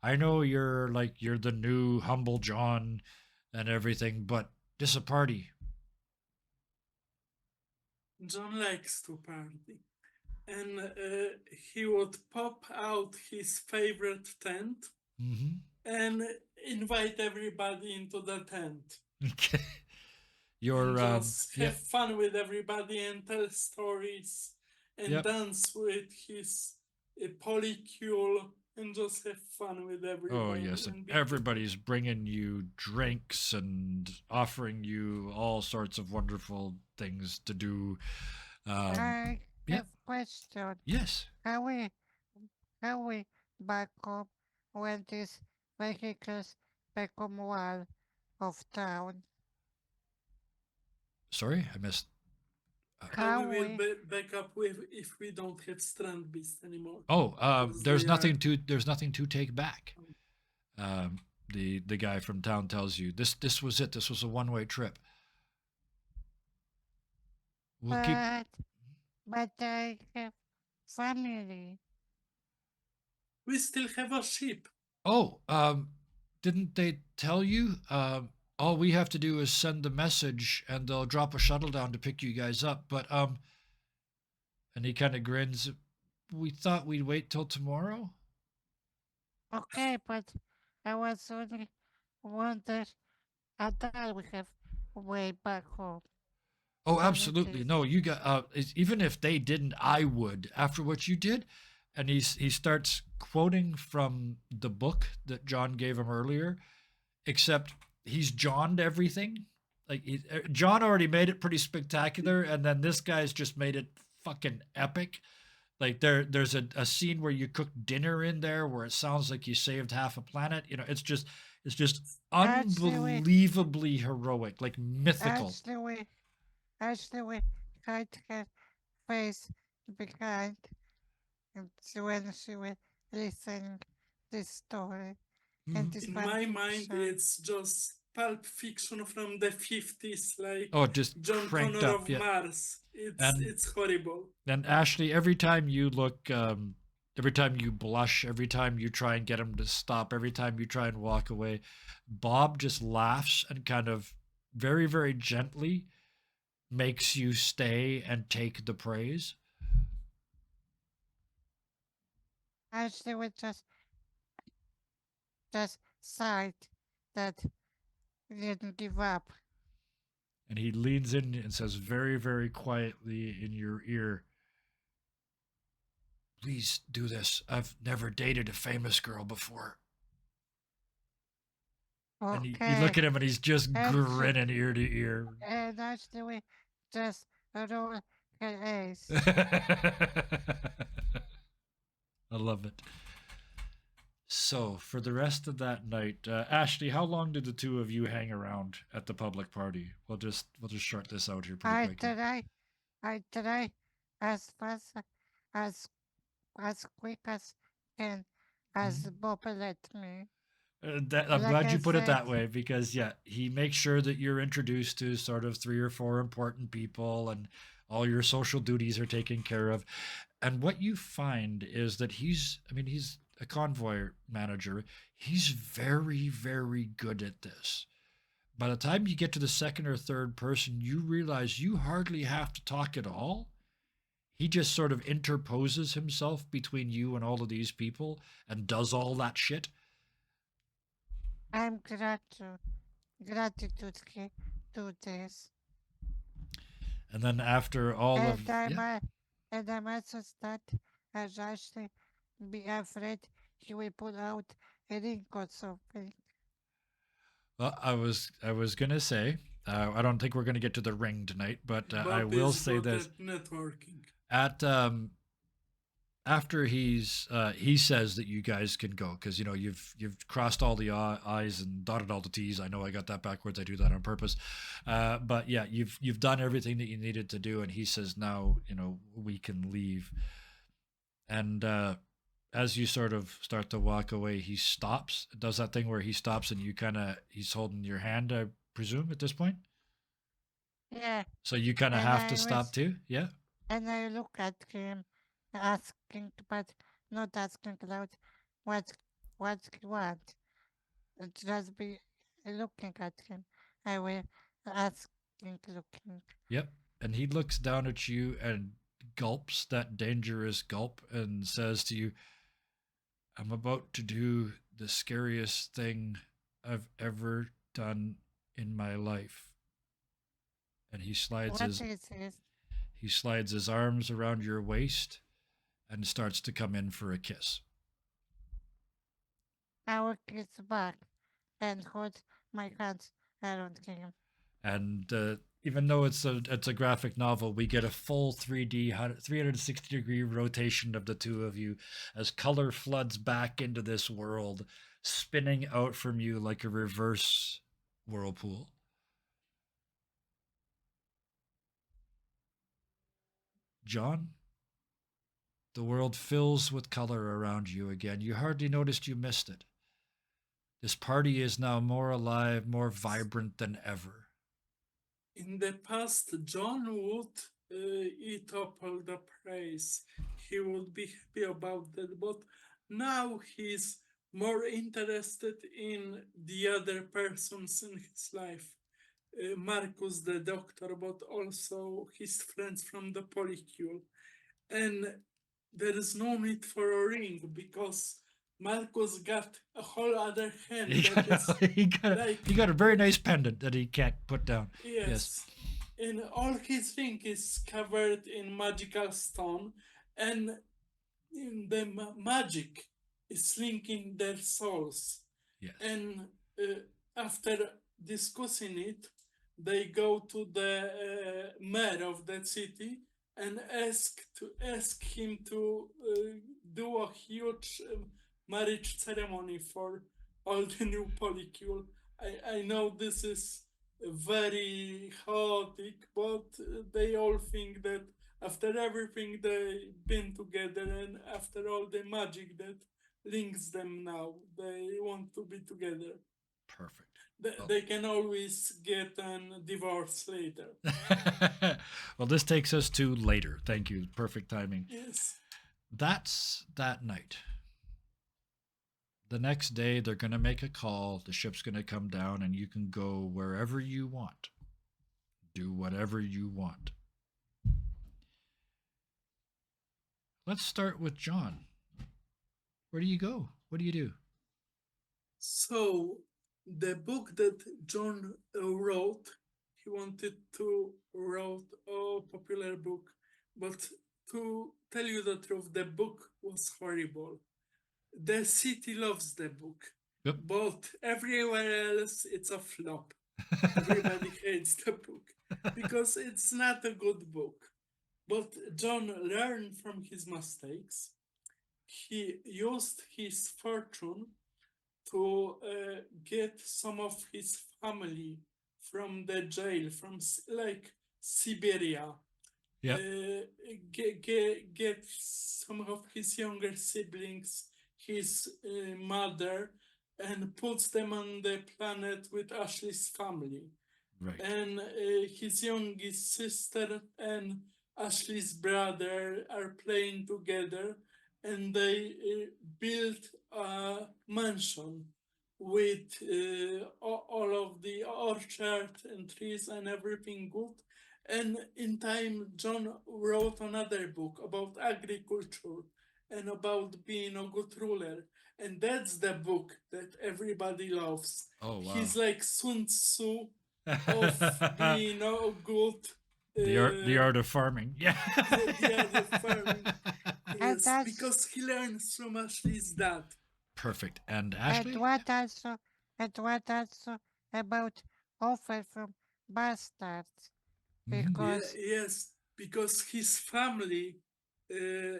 I know you're the new humble John and everything, but this a party. John likes to party, and he would pop out his favorite tent Mm-hmm. and invite everybody into the tent. Okay. And You're just have yep. fun with everybody and tell stories and Yep. dance with his polycule and just have fun with everyone. Oh yes, and and be everybody's bringing you drinks and offering you all sorts of wonderful things to do. I Yep. have question. Yes. How we back home when these vehicles become wall of town? Sorry, I missed. how How we will we back up with if we don't have strand beast anymore. Oh, Because there's they nothing are- to take back. The guy from town tells you this was it. This was a one-way trip. We'll keep. but I have family. We still have a ship. Oh, didn't they tell you? All we have to do is send the message, and they'll drop a shuttle down to pick you guys up. But and he kind of grins. We thought we'd wait till tomorrow. Okay, but I was only wonder how that we have way back home. Oh, Well, it absolutely. is. No, you got. Even if they didn't, I would after what you did. And he starts quoting from the book that John gave him earlier, except he's Johned everything. Like John already made it pretty spectacular, and then this guy's just made it fucking epic. Like there's a scene where you cook dinner in there where it sounds like you saved half a planet. You know, it's just Actually, unbelievably heroic, like mythical. actually we hide her face behind and when she was listening this story and Mhm. this In my mind, fiction. it's just Pulp Fiction from the 50s, like Oh, just John cranked Connor up, of yeah. Mars. It's And it's horrible. And Ashley, every time you look, every time you blush, every time you try and get him to stop, every time you try and walk away, Bob just laughs and kind of very, very gently makes you stay and take the praise. Actually we just sighed that we didn't give up. And he leans in and says very, very quietly in your ear, please do this. I've never dated a famous girl before. And you look Okay. at him and he's just And grinning ear to ear. actually we just roll an ace. I love it. So, for the rest of that night, Ashley, how long did the two of you hang around at the public party? We'll just short this out here pretty I quickly. try, I try as fast as as quick as can as Mhm. Bob let me. I'm Like glad I you put it said, that way because yeah, he makes sure that you're introduced to sort of three or four important people and all your social duties are taken care of. And what you find is that he's a convoy manager. He's very, very good at this. By the time you get to the second or third person, you realize you hardly have to talk at all. He just sort of interposes himself between you and all of these people and does all that shit. I'm gratitude to this. And then after all And of I yeah, might and I might just start as actually be afraid he will pull out a ring or something. well, I was gonna say I don't think we're gonna get to the ring tonight, but I Bob will is say good this at networking. at after he says that you guys can go because you've crossed all the i's and dotted all the t's. I know I got that backwards. I do that on purpose, but yeah, you've done everything that you needed to do, and he says now we can leave. And as you sort of start to walk away, he stops. Does that thing where he stops and he's holding your hand, I presume, at this point. Yeah, So you kind of and have to stop too. Yeah. I look at him, asking, but not asking loud, what, what he want. Just be looking at him. I will asking, looking. Yep. And he looks down at you and gulps that dangerous gulp and says to you, I'm about to do the scariest thing I've ever done in my life. And What is this? he slides his arms around your waist and starts to come in for a kiss. I will kiss back and hold my hands around him. And even though it's a graphic novel, we get a full 3D 360-degree rotation of the two of you as color floods back into this world, spinning out from you like a reverse whirlpool. John, the world fills with color around you again. You hardly noticed you missed it. This party is now more alive, more vibrant than ever. In the past, John would eat up all the praise. He would be happy about that, but now he's more interested in the other persons in his life. Marcus, the doctor, but also his friends from the polycule. And there is no need for a ring because Marcus got a whole other hand He that is he like, got a very nice pendant that he can't put down. Yes. yes, and all his ring is covered in magical stone, and in the magic is linking their souls. Yes. And after discussing it, they go to the mayor of that city and ask him to do a huge marriage ceremony for all the new polycule. I know this is very chaotic, but they all think that after everything they've been together and after all the magic that links them now, they want to be together. Perfect. They can always get a divorce later. Well, this takes us to later. Thank you. Perfect timing. Yes. That's that night. The next day, they're going to make a call. The ship's going to come down, and you can go wherever you want. Do whatever you want. Let's start with John. Where do you go? What do you do? So the book that John wrote, he wanted to write a popular book, but to tell you the truth, the book was horrible. The city loves the book. Yep. but everywhere else it's a flop. Everybody hates the book because it's not a good book. But John learned from his mistakes. He used his fortune to get some of his family from the jail, from like Siberia. Yep. Get some of his younger siblings, his mother, and puts them on the planet with Ashley's family. Right. And his youngest sister and Ashley's brother are playing together, and they built a mansion with all of the orchard and trees and everything good. And in time, John wrote another book about agriculture and about being a good ruler. And that's the book that everybody loves. Oh wow. He's like Sun Tzu of being a good the art of farming. Yeah. the art of farming. And Yes, that's because he learns from Ashley's dad. Perfect. And and Ashley? what also about offer from bastards Mhm. because Yes, because his family uh,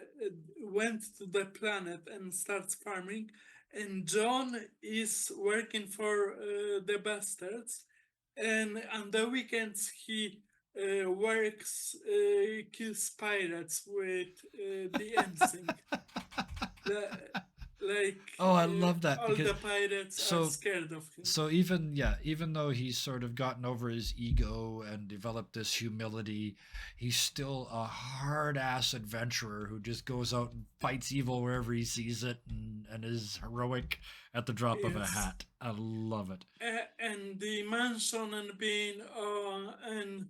went to the planet and starts farming, and John is working for the bastards, and on the weekends he works, kills pirates with the ensign. Like Oh, I love that all because the pirates are so scared of him. so even though he's sort of gotten over his ego and developed this humility, he's still a hard ass adventurer who just goes out and fights evil wherever he sees it and is heroic at the drop of a Yes. hat. I love it. And the mansion and being and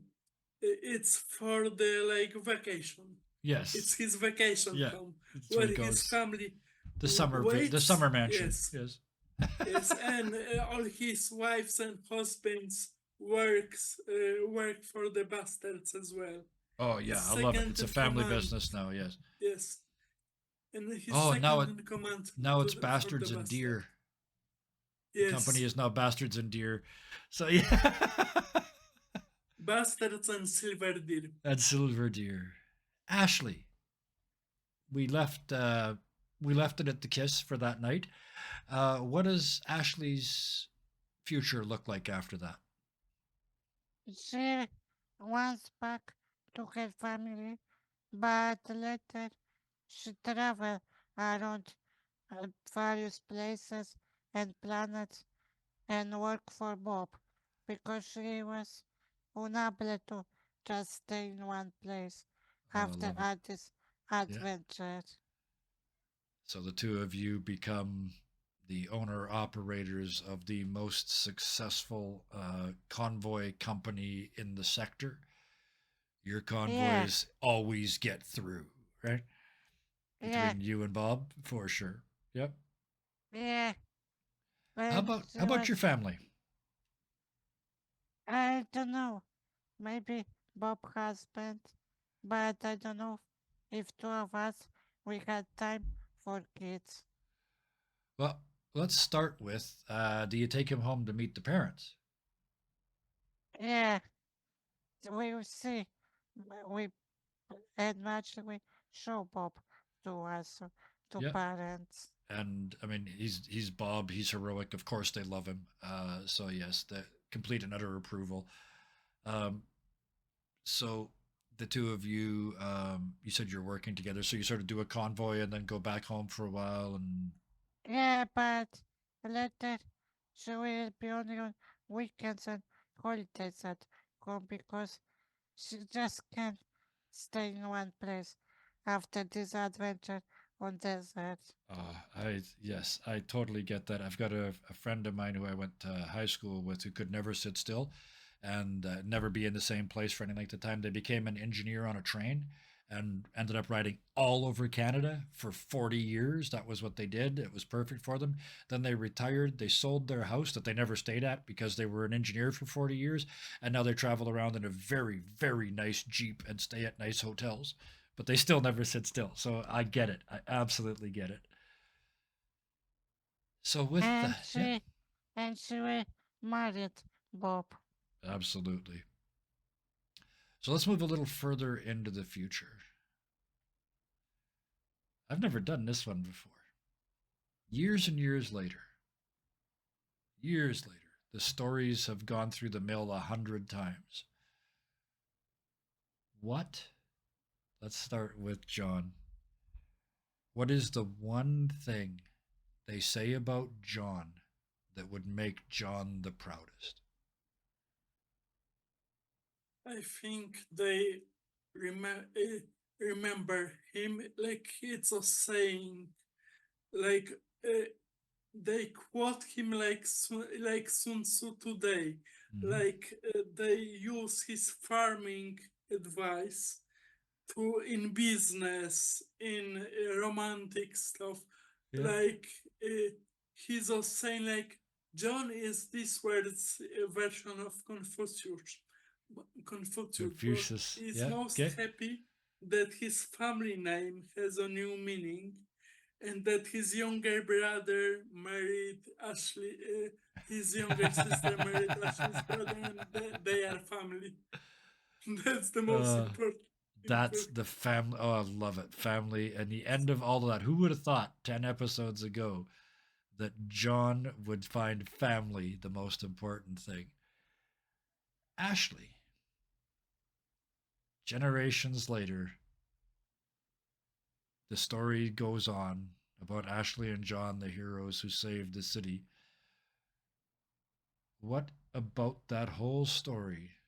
it's for the like vacation. Yes. It's his vacation Yeah. home That's where where he his goes. family The waits. summer mansion. Yes, Yes. yes, and all his wives and husbands work for the bastards as well. Oh yeah, His I love it. second It's a in family command. business now. Yes. Yes, and his Oh, second in command it's for the Bastards and bastard. Deer. The company Yes, is now Bastards and Deer. So yeah. bastards and silver deer. And Silver Deer. Ashley. We left we left it at the kiss for that night. What does Ashley's future look like after that? she wants back to her family, but later she traveled around various places and planets and work for Bob because she was unable to just stay in one place Oh, I after love it. all this Yeah. adventure. So the two of you become the owner operators of the most successful convoy company in the sector. Your Yeah, convoys always get through, right? yeah, Between you and Bob, for sure. Yep. yeah. How And about she how about your was, family? I don't know, maybe Bob husband, but I don't know if two of us we had time for kids. Well, let's start with do you take him home to meet the parents? Yeah, we will see. We and actually show Bob to us, to Yeah. parents. And I mean, he's Bob. He's heroic. Of course, they love him. So yes, the complete and utter approval. Um, so the two of you, you said you're working together. So you sort of do a convoy and then go back home for a while. And Yeah, but later she will be only on weekends and holidays at home because she just can't stay in one place after this adventure on desert. I totally get that. I've got a friend of mine who I went to high school with who could never sit still, and never be in the same place for any length of time. They became an engineer on a train and ended up riding all over Canada for 40 years. That was what they did. It was perfect for them. Then they retired. They sold their house that they never stayed at because they were an engineer for 40 years. And now they travel around in a very, very nice Jeep and stay at nice hotels. But they still never sit still. So I get it. I absolutely get it. So with And that, yeah, she married Bob. absolutely. So let's move a little further into the future. I've never done this one before. Years and years later, the stories have gone through the mill 100 times. What? Let's start with John. What is the one thing they say about John that would make John the proudest? I think they remember him like it's a saying, like uh, they quote him like Sun Tzu today, Mm-hmm. like they use his farming advice to in business, in romantic stuff, Yeah. like he's also saying like John is this world's version of Confucius, but Confucius. is Yeah. most Okay. happy that his family name has a new meaning and that his younger brother married Ashley, his younger sister married Ashley's brother, and they are family. That's the most uh, important. that's the family. Oh, I love it. Family. And the end of all of that. Who would have thought 10 episodes ago that John would find family the most important thing? Ashley, generations later, the story goes on about Ashley and John, the heroes who saved the city. What about that whole story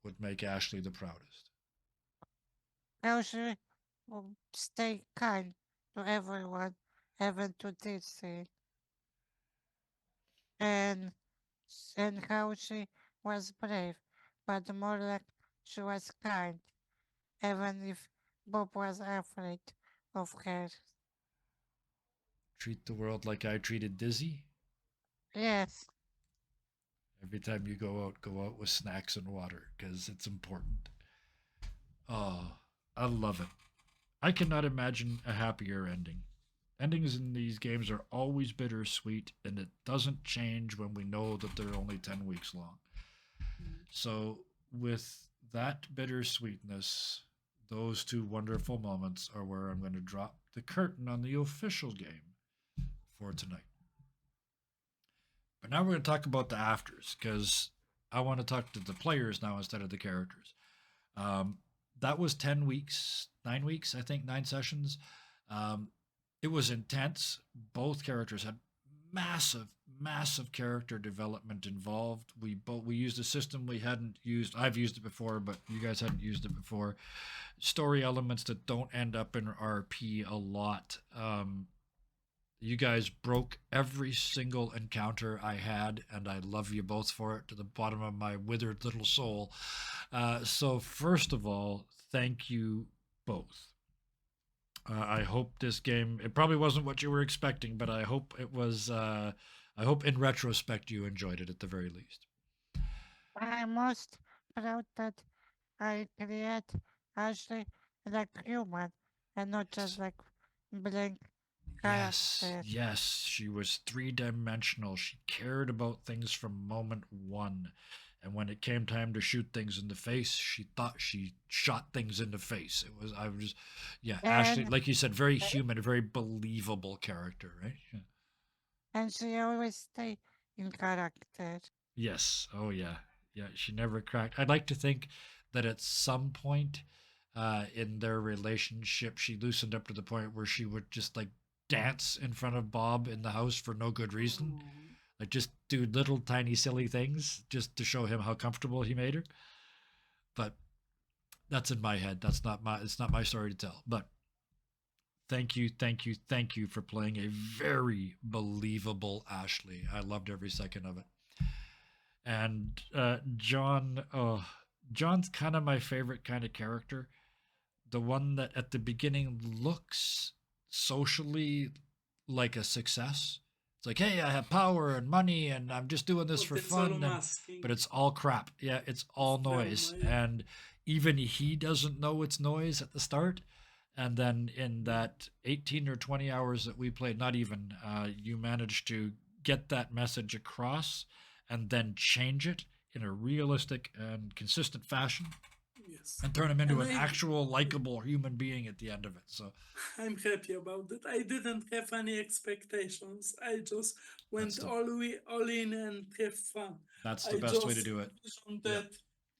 would make Ashley the proudest? How she will stay kind to everyone, even to Disney, and and how she was brave, but more like she was kind, even if Bob was afraid of her. Treat the world like I treated Dizzy. Yes, Every time you go out with snacks and water because it's important. Oh, I love it. I cannot imagine a happier ending. Endings in these games are always bittersweet, and it doesn't change when we know that they're only 10 weeks long. So, with that bittersweetness, those two wonderful moments are where I'm going to drop the curtain on the official game for tonight. But now we're going to talk about the afters because I want to talk to the players now instead of the characters. Um, that was 10 weeks, 9 weeks, I think, 9 sessions. Um, it was intense. Both characters had massive character development involved. We used a system we hadn't used. I've used it before, but you guys hadn't used it before. Story elements that don't end up in RP a lot. You guys broke every single encounter I had, and I love you both for it to the bottom of my withered little soul. So, first of all, thank you both. I hope this game, it probably wasn't what you were expecting, but I hope it was, I hope in retrospect you enjoyed it at the very least. I'm most proud that I create Ashley like human and not just like blank Yes, character. yes, she was 3 dimensional. She cared about things from moment one. And when it came time to shoot things in the face, she thought she shot things in the face. It was, I was, yeah, Ashley, And like you said, very human, a very believable character, right? Yeah. and she always stay in character. Yes. Oh, yeah. Yeah. She never cracked. I'd like to think that at some point in their relationship, she loosened up to the point where she would just like dance in front of Bob in the house for no good reason. Like just do little tiny silly things just to show him how comfortable he made her. But that's in my head. It's not my story to tell. But thank you for playing a very believable Ashley. I loved every second of it. And John, oh, John's kind of my favorite kind of character. The one that at the beginning looks socially like a success. It's like, hey, I have power and money, and I'm just doing this But for that's all fun, I'm and but asking. it's all crap. Yeah, it's all Never noise, mind. and even he doesn't know it's noise at the start. And then in that 18 or 20 hours that we played, not even, you managed to get that message across and then change it in a realistic and consistent fashion Yes. and turn him into And an I, actual likable human being at the end of it. So I'm happy about it. I didn't have any expectations. I just that's went the all in and have fun. that's the I best way to just do it. envisioned Yeah. that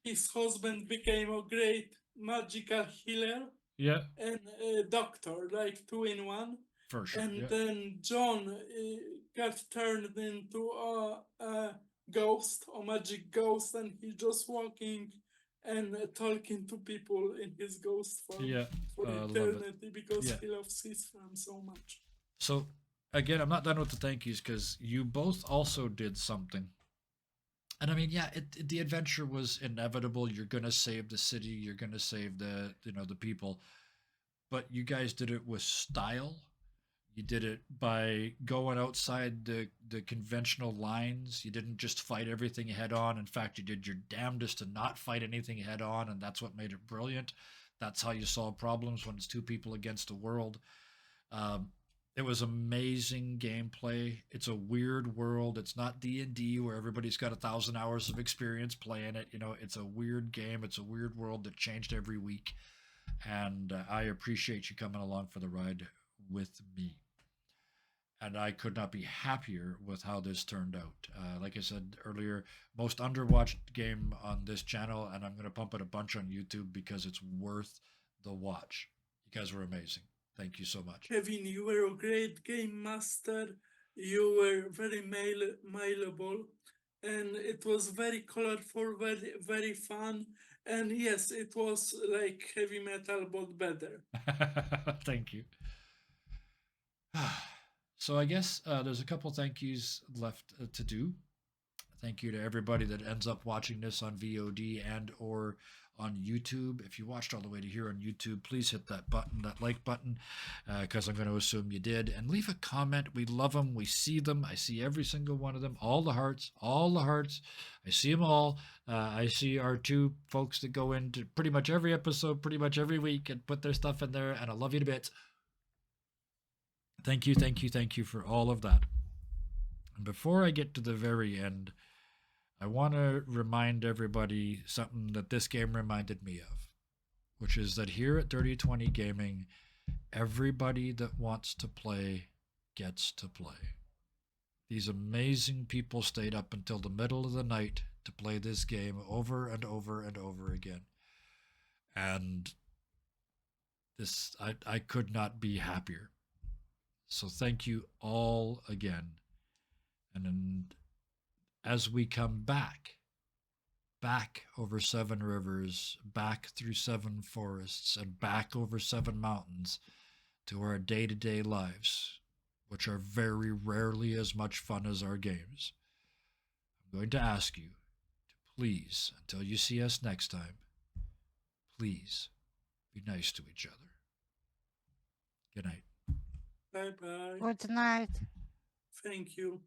his husband became a great magical healer Yeah, and a doctor, like two in one. for sure. And Yeah. then John got turned into a ghost, a magic ghost, and he just walking and talking to people in his ghost form Yeah. for Love it. eternity because Yeah. he loves his fam so much. So again, I'm not done with the thank yous because you both also did something. And I mean, yeah, the adventure was inevitable. You're gonna save the city. You're gonna save the people. But you guys did it with style. You did it by going outside the conventional lines. You didn't just fight everything head on. In fact, you did your damnedest to not fight anything head on, and that's what made it brilliant. That's how you solve problems when it's two people against the world. Um, it was amazing gameplay. It's a weird world. It's not D&D where everybody's got 1,000 hours of experience playing it. It's a weird game. It's a weird world that changed every week, and I appreciate you coming along for the ride with me. And I could not be happier with how this turned out. Like I said earlier, most underwatched game on this channel, and I'm going to pump it a bunch on YouTube because it's worth the watch. You guys were amazing. Thank you so much. Kevin, you were a great game master. You were very malleable, and it was very colorful, very fun. And yes, it was like heavy metal, but better. Thank you. So I guess there's a couple thank yous left to do. Thank you to everybody that ends up watching this on VOD and or on YouTube. If you watched all the way to here on YouTube, please hit that button, that like button, because I'm going to assume you did. And leave a comment. We love them. We see them. I see every single one of them. All the hearts. All the hearts. I see them all. I see our two folks that go into pretty much every episode, pretty much every week, and put their stuff in there. And I love you to bits. Thank you, thank you, thank you for all of that. And before I get to the very end, I want to remind everybody something that this game reminded me of, which is that here at 3020 Gaming, everybody that wants to play gets to play. These amazing people stayed up until the middle of the night to play this game over and over and over again. And this, I could not be happier. So thank you all again. And as we come back over 7 rivers, back through 7 forests, and back over 7 mountains to our day-to-day lives, which are very rarely as much fun as our games, I'm going to ask you to please, until you see us next time, please be nice to each other. Good night. Bye bye. Good night. Thank you.